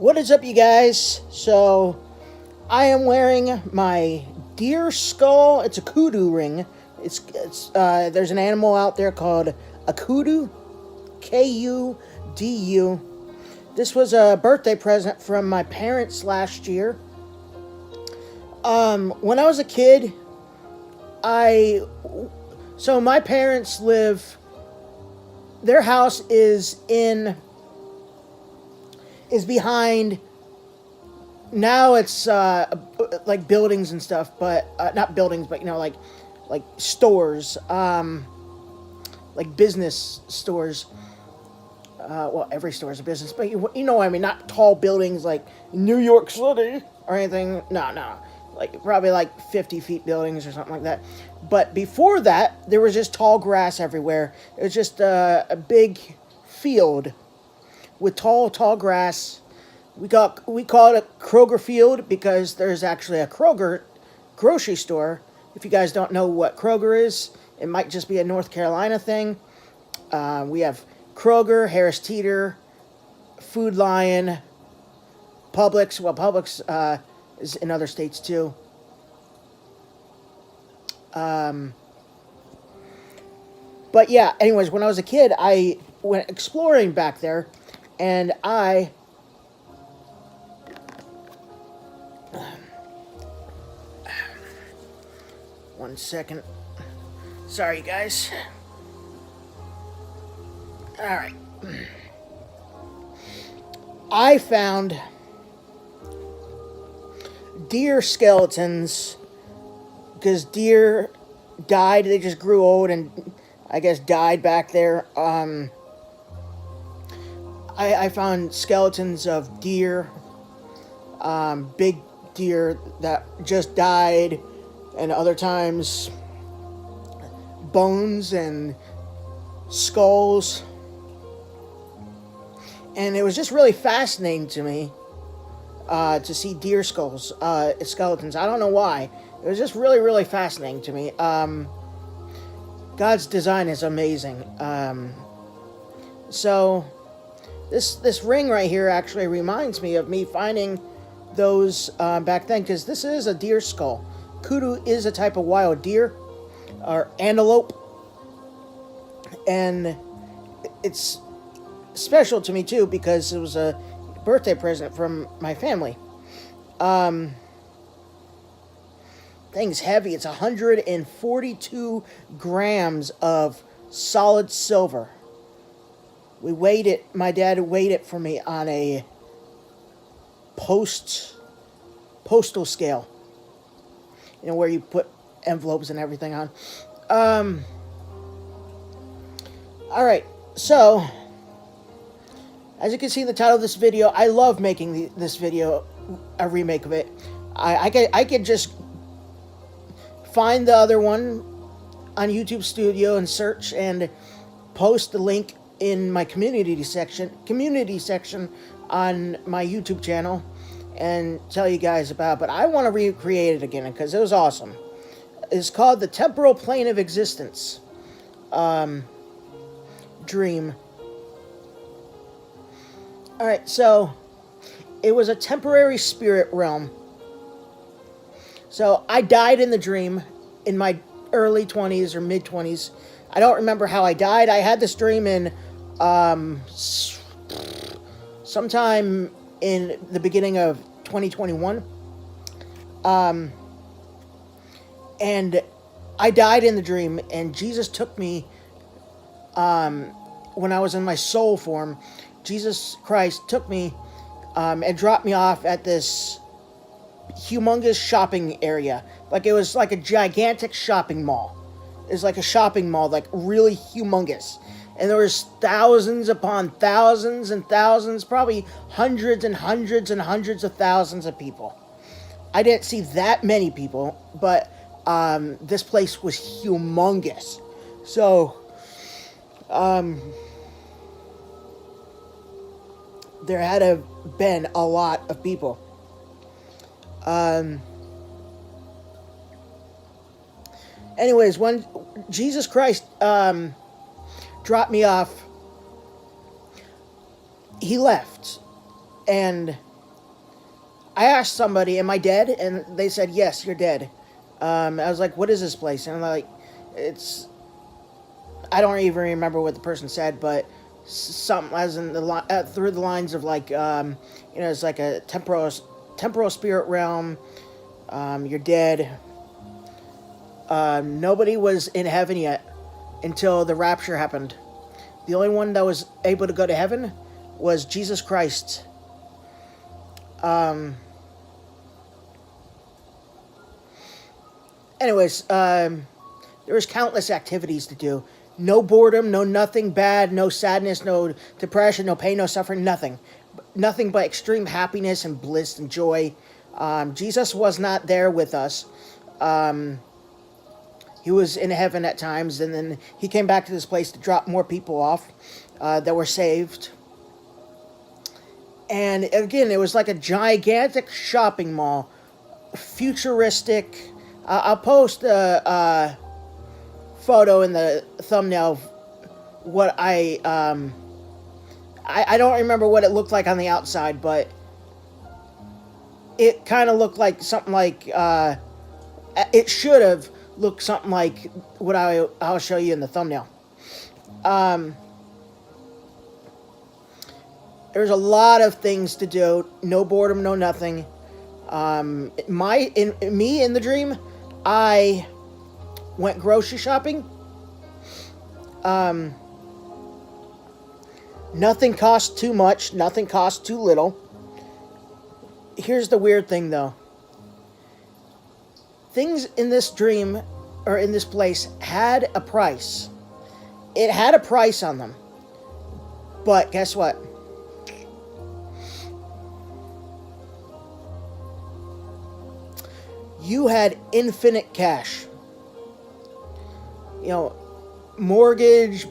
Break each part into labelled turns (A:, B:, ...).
A: What is up, you guys? So, I am wearing my deer skull. It's a kudu ring. There's an animal out there called a kudu, Kudu. This was a birthday present from my parents last year. When I was a kid, so my parents live. Their house is behind. Now it's like buildings and stuff, but not buildings, but like stores, like business stores. Well, every store is a business, but you know what I mean. Not tall buildings like New York City or anything. No, like probably like 50 feet buildings or something like that. But before that, there was just tall grass everywhere. It was just a big field with tall grass. We call it a Kroger field because there's actually a Kroger grocery store. If you guys don't know what Kroger is, it might just be a North Carolina thing. We have Kroger, Harris Teeter, Food Lion, Publix. Well, Publix is in other states too. But yeah, anyways, when I was a kid, I went exploring back there, and one second. Sorry, guys. Alright. I found deer skeletons because deer died. They just grew old and I guess died back there. I found skeletons of deer, big deer that just died, and other times bones and skulls. And it was just really fascinating to me to see deer skeletons. I don't know why. It was just really, really fascinating to me. God's design is amazing. So this ring right here actually reminds me of me finding those back then, because this is a deer skull. Kudu is a type of wild deer or antelope, and it's special to me too because it was a birthday present from my family. Thing's heavy. It's 142 grams of solid silver. We weighed it. My dad weighed it for me on a postal scale. You know, where you put envelopes and everything on. Alright, so as you can see in the title of this video, I love making this video, a remake of it. I could just find the other one on YouTube Studio and search and post the link in my community section on my YouTube channel and tell you guys about it. But I want to recreate it again because it was awesome. It's called the Temporal Plane of Existence Dream. Alright, so it was a temporary spirit realm. So I died in the dream in my early 20s or mid 20s. I don't remember how I died. I had this dream in sometime in the beginning of 2021. And I died in the dream, and Jesus took me when I was in my soul form. Jesus Christ took me and dropped me off at this humongous shopping area. Like, it was like a gigantic shopping mall. It was like a shopping mall, like really humongous. And there was thousands upon thousands and thousands, probably hundreds and hundreds and hundreds of thousands of people. I didn't see that many people, but this place was humongous. So, there had to have been a lot of people. Anyways, when Jesus Christ dropped me off, he left, and I asked somebody, "Am I dead?" And they said, "Yes, you're dead." I was like, "What is this place?" And I'm like, "It's." I don't even remember what the person said, but something as in through the lines of like, it's like a temporal spirit realm. You're dead. Nobody was in heaven yet until the rapture happened. The only one that was able to go to heaven was Jesus Christ. Um, anyways, there was countless activities to do. No boredom, no nothing bad, no sadness, no depression, no pain, no suffering, nothing. Nothing but extreme happiness and bliss and joy. Jesus was not there with us. He was in heaven at times, and then he came back to this place to drop more people off that were saved. And again, it was like a gigantic shopping mall, futuristic. I'll post a photo in the thumbnail of what I don't remember what it looked like on the outside, but it kind of looked like something like it should have looked something like what I'll show you in the thumbnail. There's a lot of things to do. No boredom, no nothing. Me in the dream, I went grocery shopping. Nothing cost too much. Nothing cost too little. Here's the weird thing, though. Things in this dream, or in this place, had a price. It had a price on them. But guess what? You had infinite cash. Mortgage,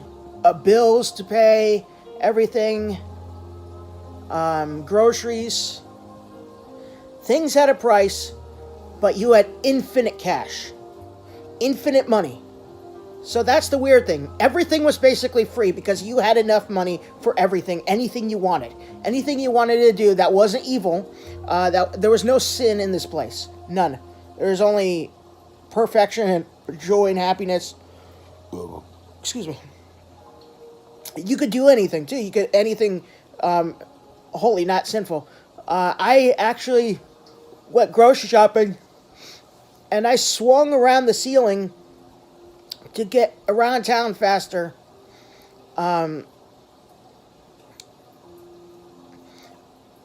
A: bills to pay, everything, groceries. Things had a price, but you had infinite cash, infinite money. So that's the weird thing. Everything was basically free because you had enough money for everything, anything you wanted to do that wasn't evil. That there was no sin in this place, none. There was only perfection and joy and happiness. Excuse me. You could do anything too. You could anything holy, not sinful. I actually went grocery shopping, and I swung around the ceiling to get around town faster.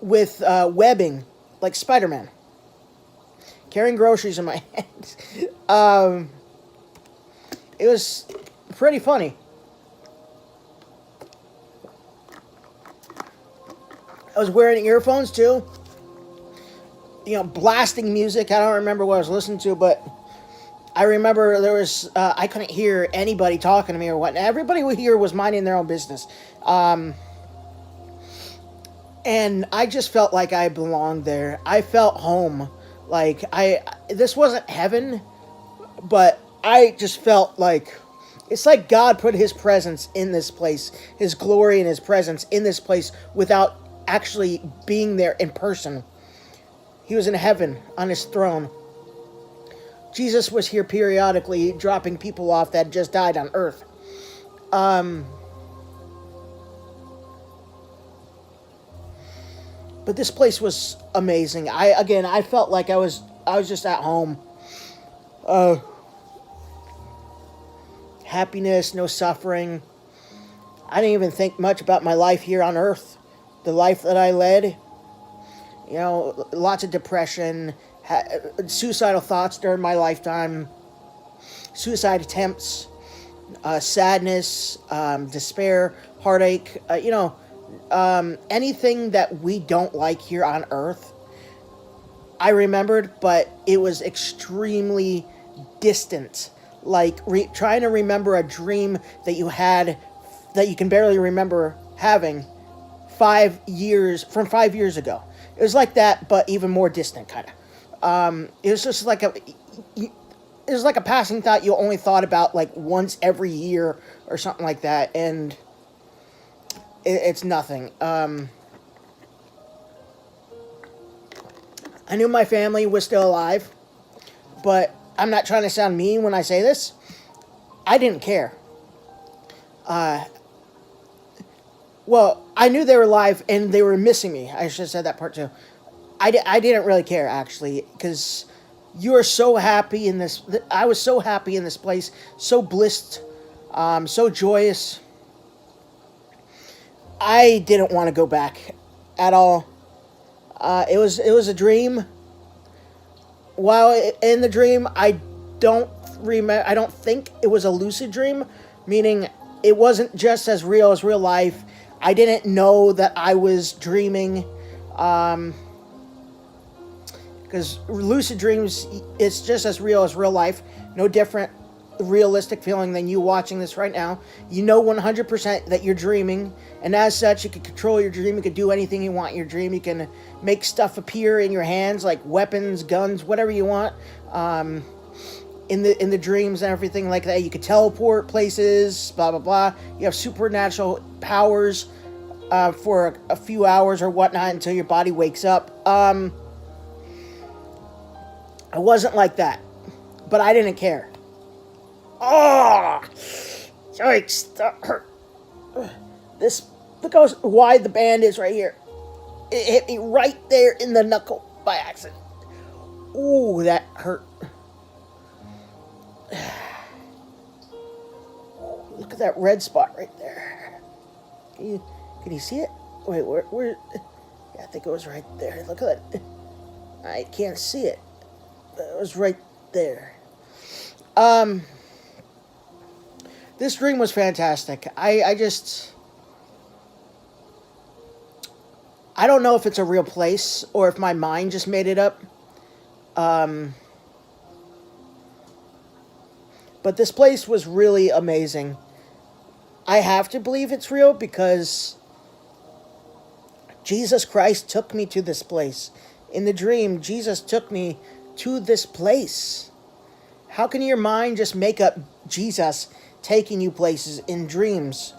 A: With webbing, like Spider-Man, carrying groceries in my hands. It was pretty funny. I was wearing earphones too. Blasting music. I don't remember what I was listening to, but I remember there was, I couldn't hear anybody talking to me or whatnot. Everybody here was minding their own business. And I just felt like I belonged there. I felt home. Like, this wasn't heaven, but I just felt like, it's like God put his presence in this place, his glory and his presence in this place without actually being there in person. He was in heaven on his throne. Jesus was here periodically dropping people off that just died on earth. But this place was amazing. I felt like I was just at home. Happiness, no suffering. I didn't even think much about my life here on earth. The life that I led. Lots of depression, suicidal thoughts during my lifetime, suicide attempts, sadness, despair, heartache, anything that we don't like here on earth, I remembered, but it was extremely distant. Like trying to remember a dream that you had that you can barely remember having 5 years ago. It was like that, but even more distant, kind of. It was just like it was like a passing thought you only thought about like once every year or something like that, and it's nothing. I knew my family was still alive, but I'm not trying to sound mean when I say this. I didn't care. Well, I knew they were alive and they were missing me. I should have said that part too. I didn't really care, actually, because you are so happy in this. I was so happy in this place, so blissed, so joyous. I didn't want to go back at all. It was a dream. While in the dream, I don't remember. I don't think it was a lucid dream, meaning it wasn't just as real as real life. I didn't know that I was dreaming, because lucid dreams, it's just as real as real life. No different realistic feeling than you watching this right now. You know 100% that you're dreaming, and as such, you can control your dream. You can do anything you want in your dream. You can make stuff appear in your hands, like weapons, guns, whatever you want. In the dreams and everything like that, you could teleport places, blah blah blah. You have supernatural powers for a few hours or whatnot until your body wakes up. I wasn't like that, but I didn't care. Oh, yikes! That hurt. This, look how wide the band is right here. It hit me right there in the knuckle by accident. Ooh, that hurt. Look at that red spot right there. Can you see it? Wait, where? Yeah, I think it was right there. Look at that. I can't see it. It was right there. This dream was fantastic. I don't know if it's a real place or if my mind just made it up. But this place was really amazing. I have to believe it's real because Jesus Christ took me to this place. In the dream, Jesus took me to this place. How can your mind just make up Jesus taking you places in dreams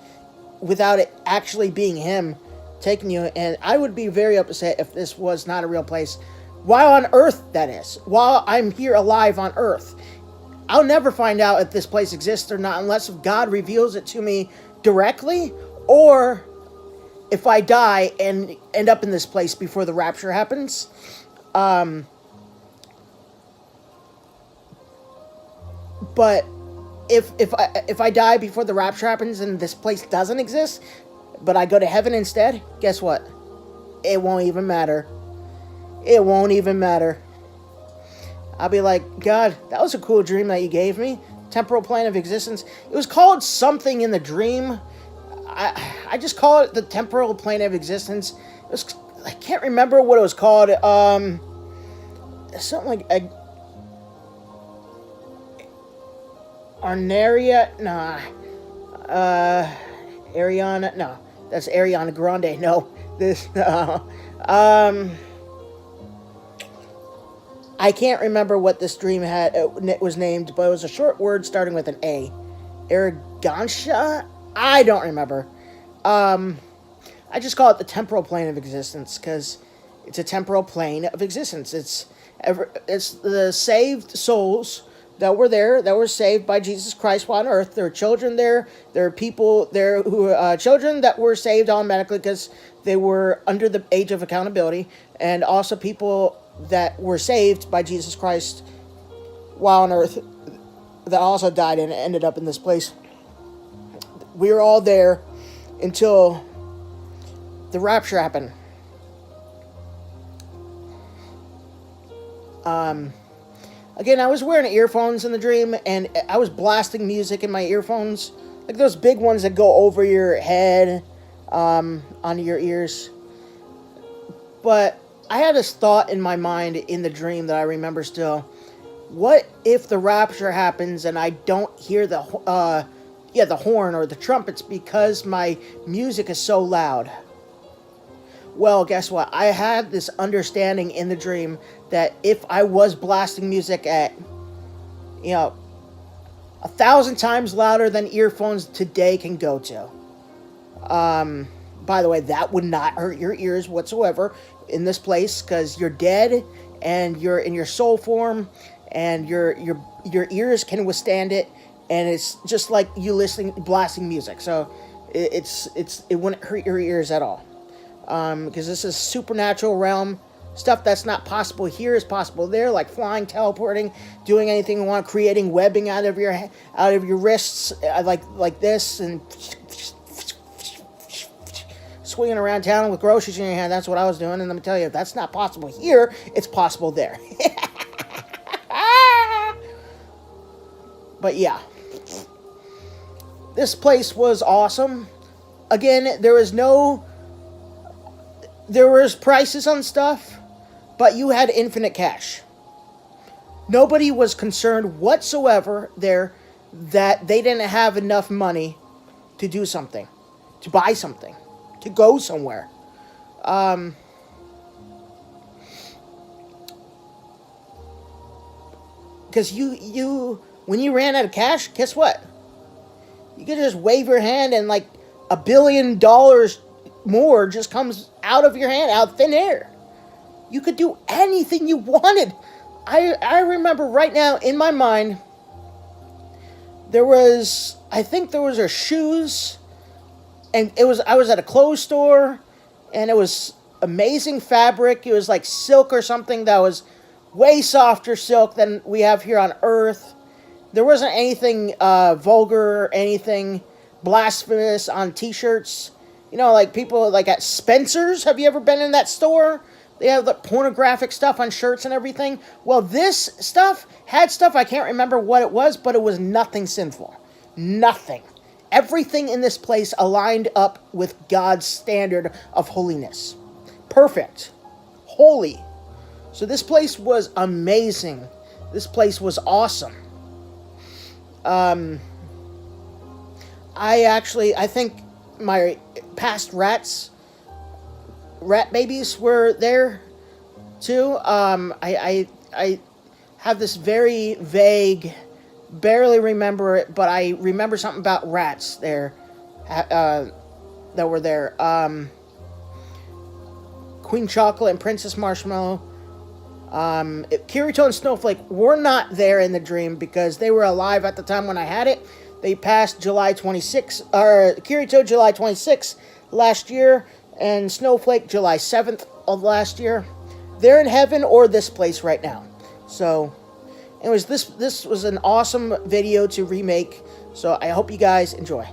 A: without it actually being him taking you? And I would be very upset if this was not a real place. While on Earth, that is. While I'm here alive on Earth. I'll never find out if this place exists or not unless God reveals it to me directly, or if I die and end up in this place before the rapture happens. But if I die before the rapture happens and this place doesn't exist, but I go to heaven instead, guess what? It won't even matter. It won't even matter. I'll be like, God, that was a cool dream that you gave me. Temporal plane of existence. It was called something in the dream. I just call it the temporal plane of existence. I can't remember what it was called. Something like Arnaria. Nah. Ariana. No, that's Ariana Grande. No, this. I can't remember what this dream was named, but it was a short word starting with an A. Aragantia? I don't remember. I just call it the temporal plane of existence because it's a temporal plane of existence. It's the saved souls that were there, that were saved by Jesus Christ while on earth. There are children there. There are people there who children that were saved automatically because they were under the age of accountability, and also people that were saved by Jesus Christ while on earth that also died and ended up in this place. We were all there until the rapture happened. Again, I was wearing earphones in the dream, and I was blasting music in my earphones, like those big ones that go over your head, onto your ears. But I had this thought in my mind in the dream that I remember still. What if the rapture happens and I don't hear the horn or the trumpets because my music is so loud? Well, guess what? I had this understanding in the dream that if I was blasting music at, 1,000 times louder than earphones today can go to, by the way, that would not hurt your ears whatsoever in this place, because you're dead and you're in your soul form, and your ears can withstand it, and it's just like you listening, blasting music. So it wouldn't hurt your ears at all, because this is supernatural realm. Stuff that's not possible here is possible there, like flying, teleporting, doing anything you want, creating webbing out of your wrists, like this, and swinging around town with groceries in your hand. That's what I was doing, and let me tell you, if that's not possible here, it's possible there. But yeah, this place was awesome. Again, there was prices on stuff, but you had infinite cash. Nobody was concerned whatsoever there that they didn't have enough money to do something, to buy something, to go somewhere. Because when you ran out of cash, guess what? You could just wave your hand and like $1 billion more just comes out of your hand, out of thin air. You could do anything you wanted. I remember right now in my mind, I think there was shoes, and I was at a clothes store, and it was amazing fabric. It was like silk or something that was way softer silk than we have here on Earth. There wasn't anything vulgar or anything blasphemous on t-shirts. You know, like people like at Spencer's. Have you ever been in that store? They have the pornographic stuff on shirts and everything. Well, this stuff had stuff, I can't remember what it was, but it was nothing sinful. Nothing. Everything in this place aligned up with God's standard of holiness. Perfect. Holy. So this place was amazing. This place was awesome. I think my past rat babies were there too. I have this very vague, barely remember it, but I remember something about rats there that were there. Queen Chocolate and Princess Marshmallow. Kirito and Snowflake were not there in the dream because they were alive at the time when I had it. They passed July 26, or Kirito July 26 last year, and Snowflake July 7th of last year. They're in heaven or this place right now. So, anyways, this was an awesome video to remake. So I hope you guys enjoy.